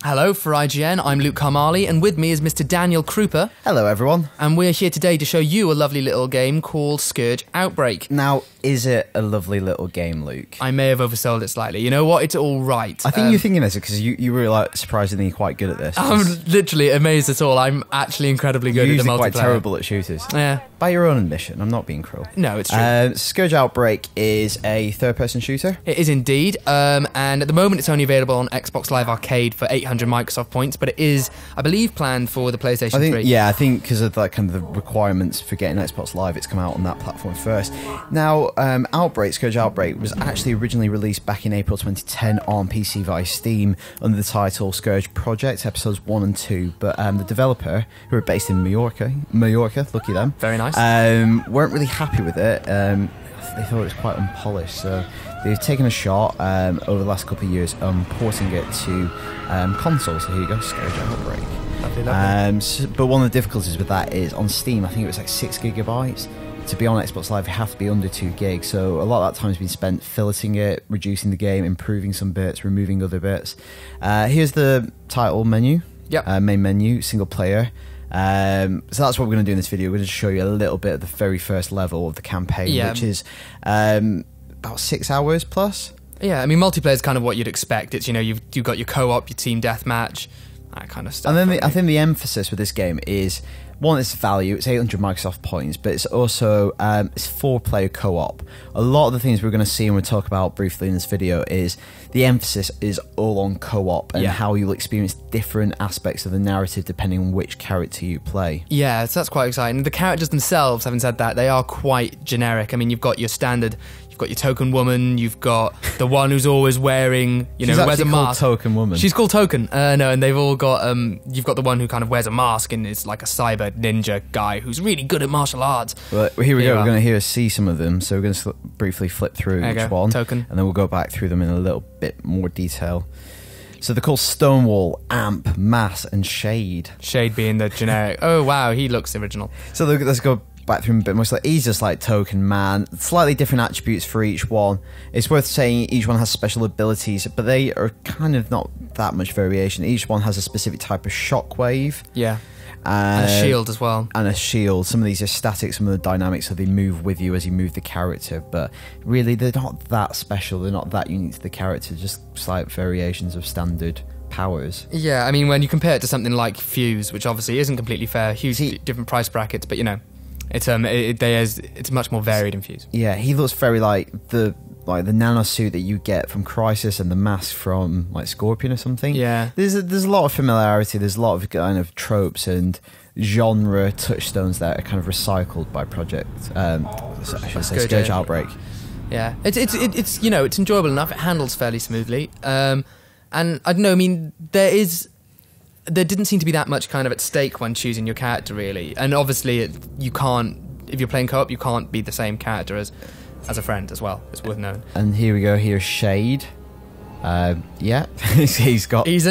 Hello, for IGN, I'm Luke Carmali, and with me is Mr. Daniel Krupa. Hello, everyone. And we're here today to show you a lovely little game called Scourge Outbreak. Now, is it a lovely little game, Luke? I may have oversold it slightly. You know what? It's all right. I think you're thinking this because you were like surprisingly quite good at this. I'm literally amazed at all. I'm actually incredibly good at the multiplayer. You're usually quite terrible at shooters. Yeah. By your own admission, I'm not being cruel. No, it's true. Scourge Outbreak is a third-person shooter. It is indeed, and at the moment it's only available on Xbox Live Arcade for 800 Microsoft points, but it is, I believe, planned for the PlayStation 3. Yeah, I think because of like kind of the requirements for getting Xbox Live, it's come out on that platform first. Now, Scourge Outbreak was actually originally released back in April 2010 on PC via Steam under the title Scourge Project, episodes 1 and 2, but the developer, who are based in Mallorca, lucky them. Very nice. Weren't really happy with it. They thought it was quite unpolished, so they've taken a shot over the last couple of years porting it to consoles. So here you go, Scourge Outbreak. Lovely. But one of the difficulties with that is on Steam, I think it was like 6 gigabytes. To be on Xbox Live, you have to be under 2 gigs. So a lot of that time has been spent filleting it, reducing the game, improving some bits, removing other bits. Here's the title menu. Yep. Main menu, single player. So that's what we're going to do in this video. We're going to show you a little bit of the very first level of the campaign, which is about 6 hours plus. Yeah, I mean, multiplayer is kind of what you'd expect. It's, you know, you've got your co-op, your team deathmatch, that kind of stuff. And then I think the emphasis with this game is, one, it's value. It's 800 Microsoft points, but it's also it's 4-player co-op. A lot of the things we're going to see and we'll talk about briefly in this video is the emphasis is all on co-op and how you'll experience different aspects of the narrative depending on which character you play. Yeah, so that's quite exciting. The characters themselves, having said that, they are quite generic. I mean, you've got your standard, you've got your token woman, you've got the one who's always wearing, wears a mask. Token woman. She's called Token. No, and they've all got, you've got the one who kind of wears a mask and is like a cyber ninja guy who's really good at martial arts. Well, here we go. We're going to see some of them. So we're going to briefly flip through each one. Token. And then we'll go back through them in a little bit more detail. So they're called Stonewall, Amp, Mass, and Shade. Shade being the generic. Oh, wow, he looks original. So let's go back through him a bit more. So he's just like Token Man. Slightly different attributes for each one. It's worth saying each one has special abilities, but they are kind of not that much variation. Each one has a specific type of shockwave. Yeah. And a shield as well. And a shield. Some of these are static, some of the dynamics, so they move with you as you move the character. But really, they're not that special. They're not that unique to the character. Just slight variations of standard powers. Yeah, I mean, when you compare it to something like Fuse, which obviously isn't completely fair, huge different price brackets, but you know, it's much more varied in Fuse. Yeah, he looks very like the nano suit that you get from Crisis and the mask from like Scorpion or something. Yeah, there's a lot of familiarity. There's a lot of kind of tropes and genre touchstones that are kind of recycled by Scourge Outbreak. Yeah, it's you know, it's enjoyable enough. It handles fairly smoothly, and I don't know. I mean, there didn't seem to be that much kind of at stake when choosing your character, really. And obviously, you can't, if you're playing co-op, you can't be the same character as a friend as well. It's worth knowing. And here we go. Here's Shade. He's a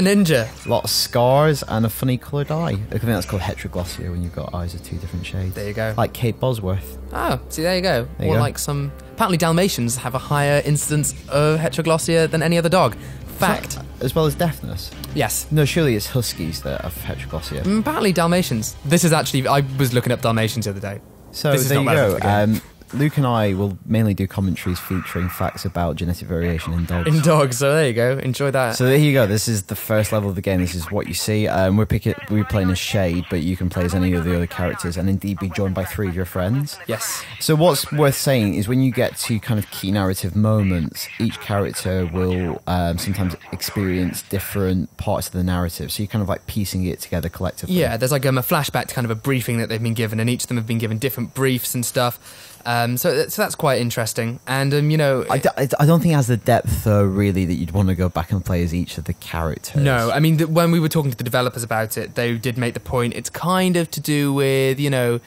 ninja. A lot of scars and a funny coloured eye. I think that's called heteroglossia when you've got eyes of 2 different shades. There you go. Like Kate Bosworth. Oh, see, there you go. Like some... Apparently Dalmatians have a higher incidence of heteroglossia than any other dog. Fact. As well as deafness? Yes. No, surely it's huskies that have heteroglossia. Apparently Dalmatians. This is actually... I was looking up Dalmatians the other day. So there you go. Luke and I will mainly do commentaries featuring facts about genetic variation in dogs. So there you go. Enjoy that. So there you go. This is the first level of the game. This is what you see. We're playing as Shade, but you can play as any of the other characters and indeed be joined by 3 of your friends. Yes. So what's worth saying is when you get to kind of key narrative moments, each character will sometimes experience different parts of the narrative. So you're kind of like piecing it together collectively. Yeah, there's like a flashback to kind of a briefing that they've been given, and each of them have been given different briefs and stuff. So that's quite interesting, and you know, I don't think it has the depth though, really, that you'd want to go back and play as each of the characters. No, I mean, when we were talking to the developers about it, they did make the point. It's kind of to do with, you know,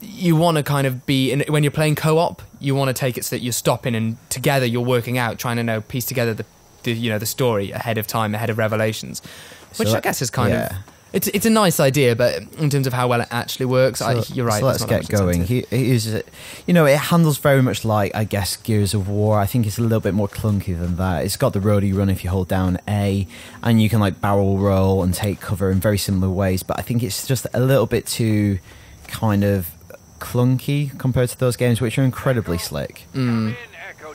you want to kind of be when you're playing co-op, you want to take it so that you're stopping and together you're working out, trying to piece together the story ahead of time, ahead of revelations, which I guess is kind of It's a nice idea, but in terms of how well it actually works, you're right. So let's get going. It handles very much like, I guess, Gears of War. I think it's a little bit more clunky than that. It's got the roadie run if you hold down A, and you can like barrel roll and take cover in very similar ways. But I think it's just a little bit too kind of clunky compared to those games, which are incredibly slick.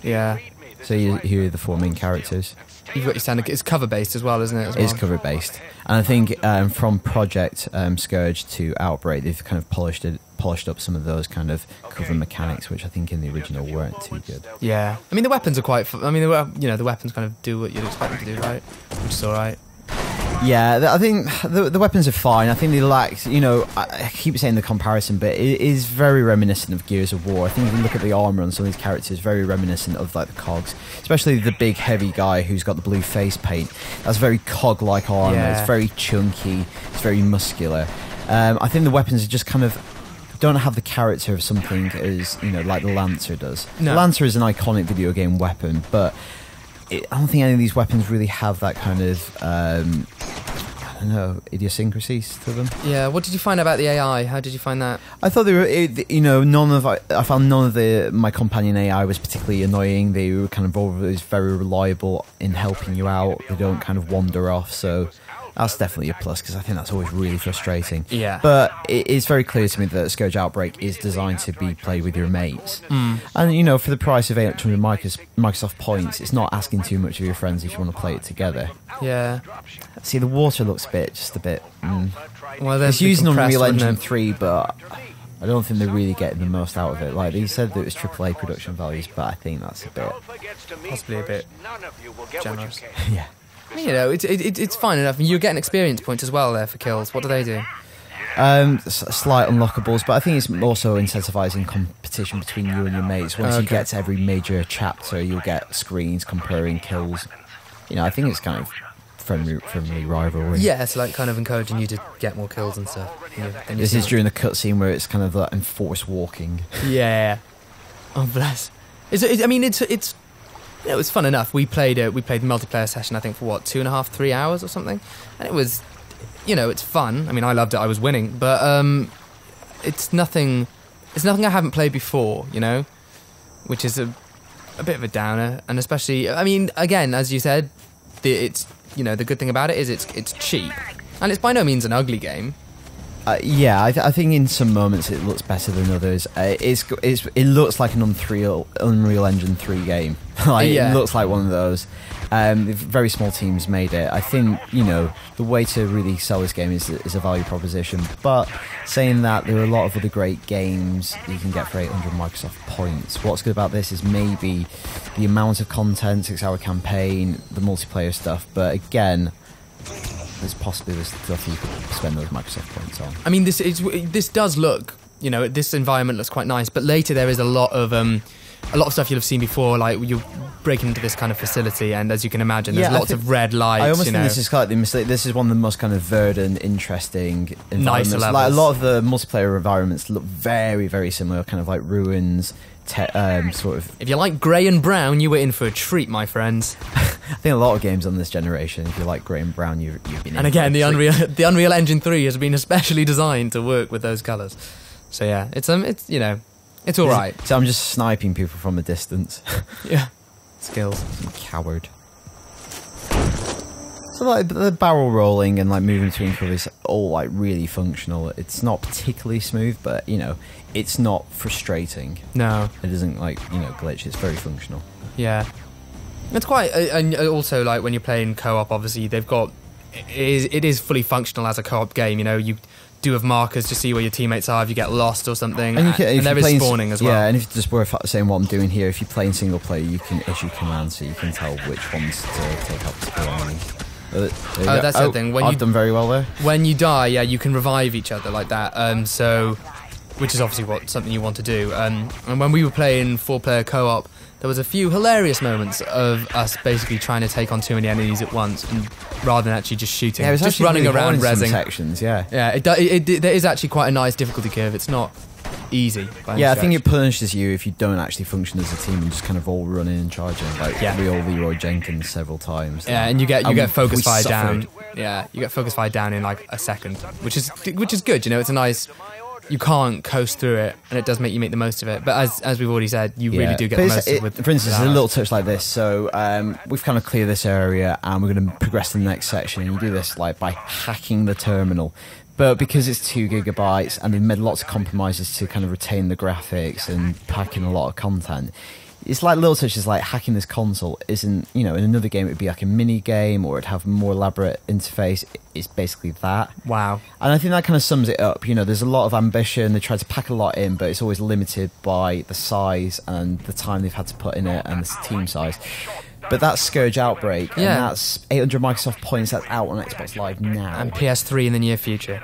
Yeah. So here are the four main characters. You've got your standard. It's cover based as well, isn't it? It's cover based, and I think from Project Scourge to Outbreak, they've kind of polished up some of those kind of cover mechanics, which I think in the original weren't too good. Yeah, I mean the weapons are quite. The weapons kind of do what you'd expect them to do, right? Which is all right. Yeah, I think the weapons are fine. I think they lack, I keep saying the comparison, but it is very reminiscent of Gears of War. I think if you look at the armor on some of these characters, very reminiscent of like the cogs, especially the big heavy guy who's got the blue face paint. That's very cog-like armor. Yeah. It's very chunky. It's very muscular. I think the weapons are just kind of don't have the character of something as, like the Lancer does. No. The Lancer is an iconic video game weapon, but I don't think any of these weapons really have that kind of, idiosyncrasies to them. Yeah, what did you find about the AI? How did you find that? I thought they were, I found none of my companion AI was particularly annoying. They were kind of always very reliable in helping you out. They don't kind of wander off, so that's definitely a plus, because I think that's always really frustrating. Yeah. But it is very clear to me that Scourge Outbreak is designed to be played with your mates. And, for the price of 800 Microsoft points, it's not asking too much of your friends if you want to play it together. Yeah. See, the water looks just a bit... Well, it's using Unreal Engine 3, but I don't think they're really getting the most out of it. Like, they said that it was AAA production values, but I think that's possibly a bit generous. Yeah. It's fine enough. You're getting experience points as well there for kills. What do they do? Slight unlockables, but I think it's also incentivizing competition between you and your mates. Once you get to every major chapter, you'll get screens comparing kills. I think it's kind of friendly rivalry. Yeah, it's like kind of encouraging you to get more kills and stuff. This is during the cutscene where it's kind of like enforced walking. Yeah. Oh bless. It's fun enough. We played a multiplayer session, I think, for 2.5, 3 hours or something, and it was, it's fun. I mean, I loved it. I was winning, but it's nothing. It's nothing I haven't played before, which is a bit of a downer. And especially, I mean, again, as you said, the good thing about it is it's cheap, and it's by no means an ugly game. I think in some moments it looks better than others. It looks like an Unreal Engine 3 game. It looks like one of those. Very small teams made it. I think, the way to really sell this game is a value proposition. But saying that, there are a lot of other great games you can get for 800 Microsoft points. What's good about this is maybe the amount of content, 6-hour campaign, the multiplayer stuff. But again, there's possibly this stuff you could spend those Microsoft points on. I mean, this does look, this environment looks quite nice, but later there is a lot of stuff you'll have seen before, like you're breaking into this kind of facility, and as you can imagine, there's lots of red lights. I almost think this is slightly mistake. This is one of the most kind of verdant, interesting environments. Nicer levels. Like a lot of the multiplayer environments look very, very similar, kind of like ruins. Sort of. If you like grey and brown, you were in for a treat, my friends. I think a lot of games on this generation, if you like grey and brown, you've been. And again, the Unreal Engine 3 has been especially designed to work with those colours. So yeah, it's all right. So I'm just sniping people from a distance. Yeah, skills. I'm a coward. So like the barrel rolling and like moving between covers, all like really functional. It's not particularly smooth, but it's not frustrating. No, it doesn't glitch. It's very functional. Yeah, it's quite. And also, like when you're playing co-op, obviously they've got it is fully functional as a co-op game. You do have markers to see where your teammates are if you get lost or something, and there is spawning as well. Yeah, and if it's just worth saying what I'm doing here, if you play in single player, you can issue commands so you can tell which ones to take up to kill enemy. That's the thing. I've done very well there. When you die, you can revive each other like that. Which is obviously something you want to do. And when we were playing 4-player co-op, there was a few hilarious moments of us basically trying to take on too many enemies at once, and rather than actually just shooting, it was just running really around rezzing sections. Yeah, there is actually quite a nice difficulty curve. It's not easy. Yeah, I think it punishes you if you don't actually function as a team and just kind of all run in and charge in. Like we all Leroy Jenkins several times. Yeah, and you get focus fire down. Yeah, you get focus fire down in like a second, which is good. You know, it's a nice. You can't coast through it, and it does make you make the most of it. But as we've already said, you really do get the most of it. For instance, a little touch like this. So we've kind of cleared this area, and we're going to progress to the next section. And you do this like by hacking the terminal. But because it's 2 gigabytes, and they've made lots of compromises to kind of retain the graphics and pack in a lot of content, it's like little touches like hacking this console isn't, in another game it would be like a mini game or it'd have a more elaborate interface. It's basically that. Wow. And I think that kind of sums it up. There's a lot of ambition. They try to pack a lot in, but it's always limited by the size and the time they've had to put in it and the team size. But that's Scourge Outbreak, and that's 800 Microsoft points. That's out on Xbox Live now. And PS3 in the near future.